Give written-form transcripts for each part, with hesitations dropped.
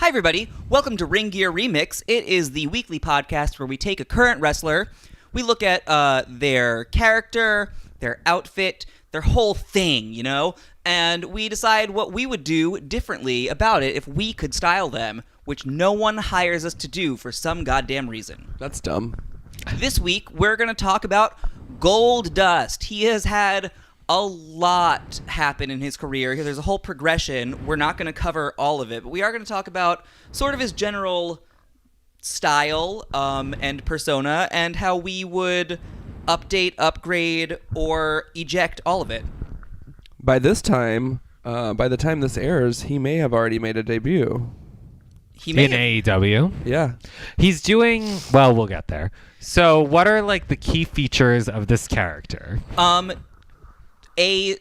Hi, everybody. Welcome to Ring Gear Remix. It is the weekly podcast where we take a current wrestler, we look at their character, their outfit, their whole thing, you know, and we decide what we would do differently about it if we could style them, which no one hires us to do for some goddamn reason. That's dumb. This week, we're going to talk about Golddust. He has had a lot happen in his career. There's a whole progression. We're not going to cover all of it, but we are going to talk about sort of his general style and persona and how we would update, upgrade, or eject all of it. By the time this airs, he may have already made a debut. In AEW. Yeah. He's doing, well, we'll get there. So what are like the key features of this character? A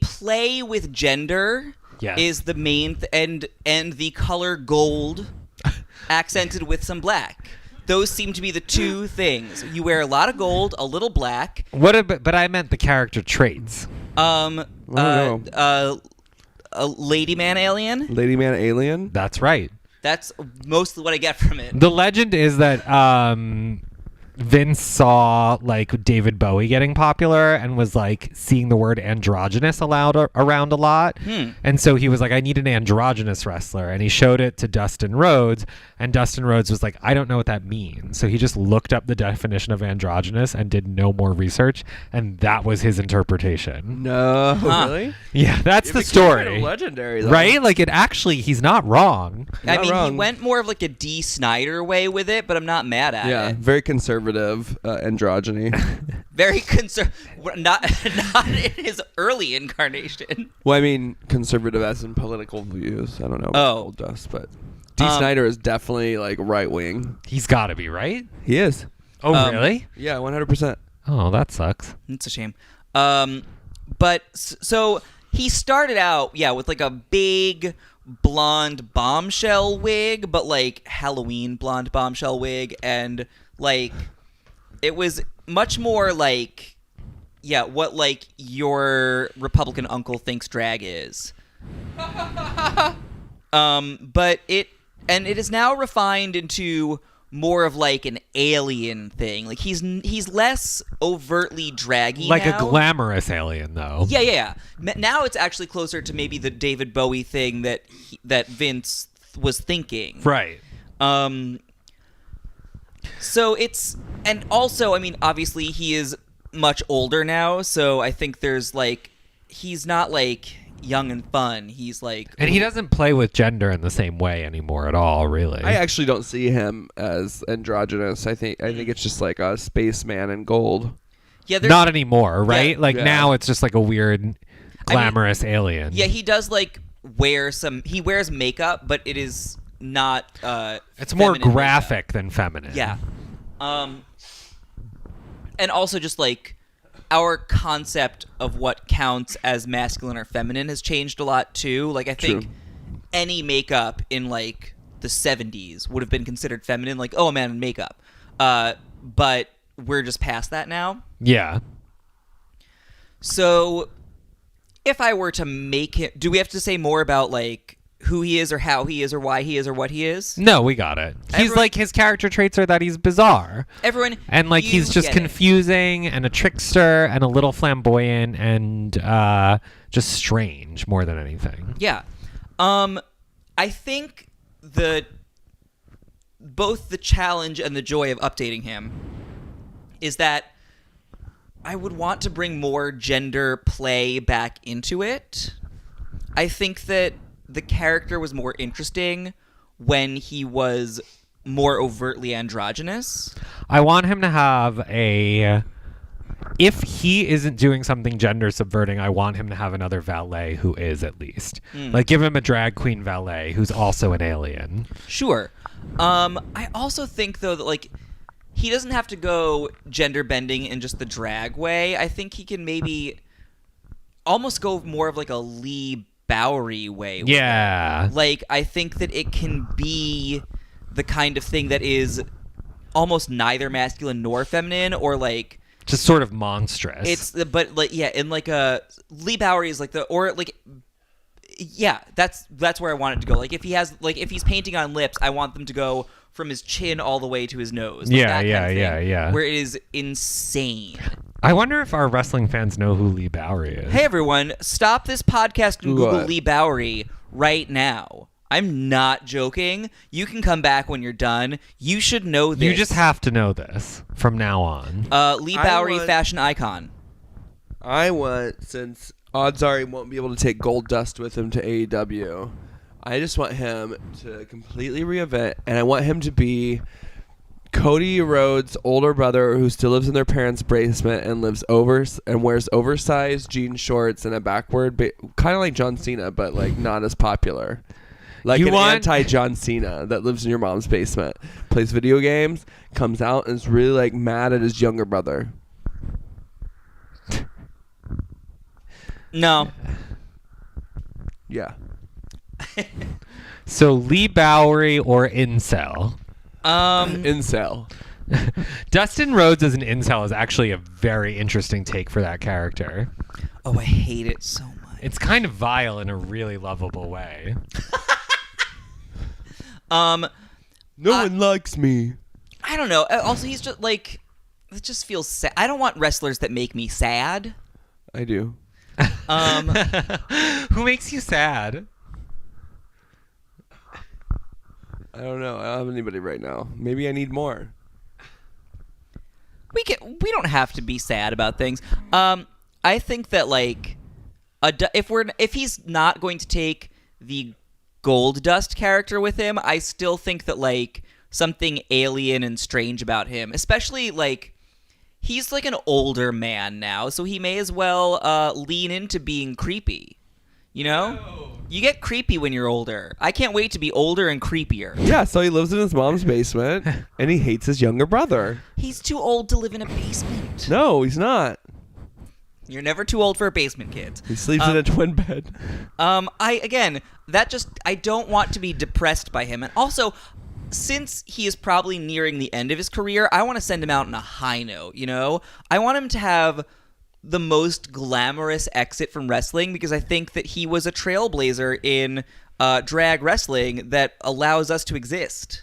play with gender is the main and the color gold accented with some black. Those seem to be the two things. You wear a lot of gold, a little black. But I meant the character traits. A lady man alien. Lady man alien? That's right. That's mostly what I get from it. The legend is that Vince saw like David Bowie getting popular and was like seeing the word androgynous around a lot. And so he was like, I need an androgynous wrestler. And he showed it to Dustin Rhodes, and Dustin Rhodes was like, I don't know what that means. So he just looked up the definition of androgynous and did no more research. And that was his interpretation. No. Really? Yeah, that's the story. Kind of legendary, though. Right? Like he's not wrong. I mean, he went more of like a D. Snyder way with it, but I'm not mad at it. Yeah, very conservative androgyny. Very not in his early incarnation. Well, I mean, conservative as in political views. I don't know about Goldust, but D. Snyder is definitely like right wing. He's got to be, right? He is. Oh, really? Yeah, 100%. Oh, that sucks. It's a shame. But so he started out, with like a big blonde bombshell wig, but like Halloween blonde bombshell wig, and like it was much more like, what like your Republican uncle thinks drag is. But it is now refined into more of like an alien thing. Like he's less overtly draggy like now. A glamorous alien, though. Yeah. Now it's actually closer to maybe the David Bowie thing that Vince was thinking. Right. So it's, and also, I mean, obviously he is much older now, so I think there's like, he's not like young and fun. He's like, and he doesn't play with gender in the same way anymore at all, really. I actually don't see him as androgynous. I think it's just like a spaceman in gold. Yeah, not anymore, right? Yeah. Now it's just like a weird glamorous alien. Yeah, he does like he wears makeup, but it is not it's more graphic than feminine. Yeah. And also just like our concept of what counts as masculine or feminine has changed a lot too. Like I think any makeup in like the 70s would have been considered feminine, like, oh, a man in makeup. But we're just past that now. Yeah. So if I were to make him, do we have to say more about like who he is or how he is or why he is or what he is? No, we got it. He's like, his character traits are that he's bizarre. And like he's just confusing and a trickster and a little flamboyant and just strange more than anything. Yeah. I think both the challenge and the joy of updating him is that I would want to bring more gender play back into it. I think that the character was more interesting when he was more overtly androgynous. I want him to have if he isn't doing something gender subverting, I want him to have another valet who is, at least. Like, give him a drag queen valet who's also an alien. Sure. I also think, though, that, like, he doesn't have to go gender bending in just the drag way. I think he can maybe almost go more of like a Leigh Bowery way. Yeah. Like, I think that it can be the kind of thing that is almost neither masculine nor feminine, or like just sort of monstrous. But like, yeah, in like a Leigh Bowery is like or like Yeah, that's where I want it to go. Like if he's painting on lips, I want them to go from his chin all the way to his nose. Like that kind of thing, where it is insane. I wonder if our wrestling fans know who Leigh Bowery is. Hey everyone, stop this podcast and Google Leigh Bowery right now. I'm not joking. You can come back when you're done. You should know this. You just have to know this from now on. Leigh Bowery, fashion icon. I want, since odds are he won't be able to take Goldust with him to AEW, I just want him to completely reinvent, and I want him to be Cody Rhodes' older brother who still lives in their parents' basement and wears oversized jean shorts and a backward, kind of like John Cena, but like not as popular. Like anti-John Cena that lives in your mom's basement, plays video games, comes out and is really like mad at his younger brother. No. Yeah. So Leigh Bowery or incel? Incel. Dustin Rhodes as an incel is actually a very interesting take for that character. Oh, I hate it so much. It's kind of vile in a really lovable way. No one likes me. I don't know. Also, he's just like, it just feels sad. I don't want wrestlers that make me sad. I do. Who makes you sad? I don't know. I don't have anybody right now. Maybe I need more. We don't have to be sad about things. I think that like if he's not going to take the Goldust character with him, I still think that like something alien and strange about him, especially like he's like an older man now, so he may as well lean into being creepy. You know? No. You get creepy when you're older. I can't wait to be older and creepier. Yeah, so he lives in his mom's basement, and he hates his younger brother. He's too old to live in a basement. No, he's not. You're never too old for a basement, kids. He sleeps in a twin bed. I don't want to be depressed by him. And also, since he is probably nearing the end of his career, I want to send him out on a high note, you know? I want him to have the most glamorous exit from wrestling because I think that he was a trailblazer in drag wrestling that allows us to exist.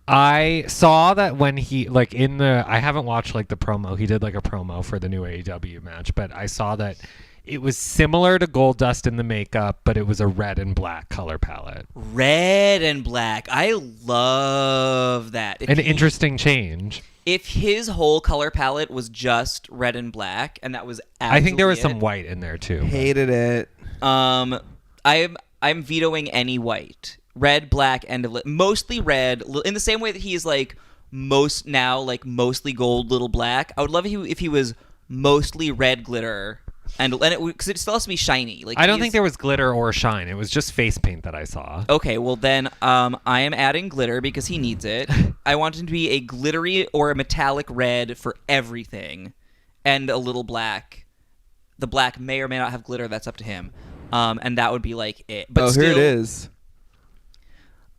I saw that when he like I haven't watched like the promo. He did like a promo for the new AEW match, but I saw that it was similar to Goldust in the makeup, but it was a red and black color palette. Red and black. I love that. An interesting change. If his whole color palette was just red and black, and that was I think there was some white in there too. Hated it. I'm vetoing any white. Red, black, and mostly red. In the same way that he is like mostly gold, little black. I would love if he was mostly red glitter, and because it still has to be shiny. Like I don't think there was glitter or shine. It was just face paint that I saw. Okay, well then I am adding glitter because he needs it. I want him to be a glittery or a metallic red for everything, and a little black. The black may or may not have glitter. That's up to him. And that would be like it. But here it is.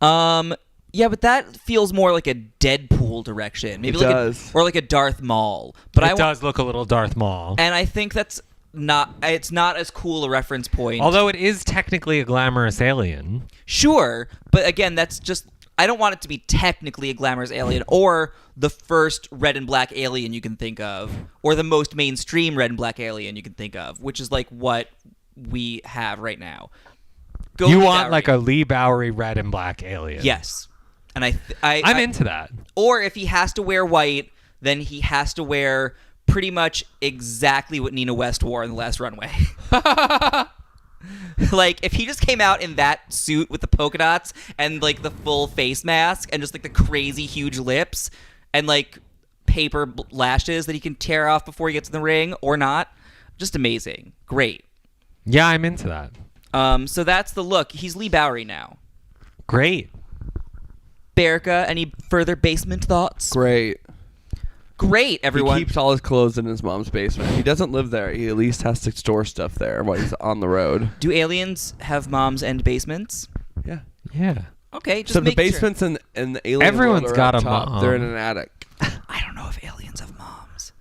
Yeah, but that feels more like a Deadpool direction. Maybe it does. Or like a Darth Maul. But it does look a little Darth Maul. And I think it's not as cool a reference point. Although it is technically a glamorous alien. Sure, but again, that's just I don't want it to be technically a glamorous alien or the first red and black alien you can think of or the most mainstream red and black alien you can think of, which is like what we have right now. You want like a Leigh Bowery red and black alien. Yes. And I'm into that. Or if he has to wear white, then he has to wear pretty much exactly what Nina West wore in The Last Runway. Like, if he just came out in that suit with the polka dots and, like, the full face mask and just, like, the crazy huge lips and, like, paper lashes that he can tear off before he gets in the ring or not, just amazing. Great. Yeah, I'm into that. So that's the look. He's Leigh Bowery now. Great. Berica, any further basement thoughts? Great, everyone. He keeps all his clothes in his mom's basement. He doesn't live there. He at least has to store stuff there while he's on the road. Do aliens have moms and basements? Yeah. Yeah. Okay, just so the basements in the alien Everyone's world are got up a top. mom. They're in an attic. I don't know if aliens have moms.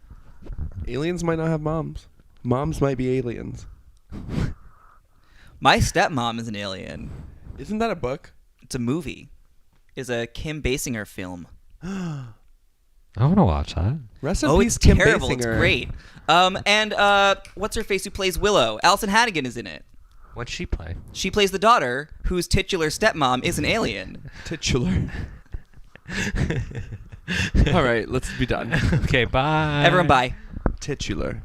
Aliens might not have moms. Moms might be aliens. My Stepmom is an Alien. Isn't that a book? It's a movie. It's a Kim Basinger film. I want to watch that. Rest in Oh, peace, it's Kim terrible. Basinger. It's great. And what's her face who plays Willow? Allison Hannigan is in it. What'd she play? She plays the daughter whose titular stepmom is an alien. Titular. All right, let's be done. Okay, bye. Everyone, bye. Titular.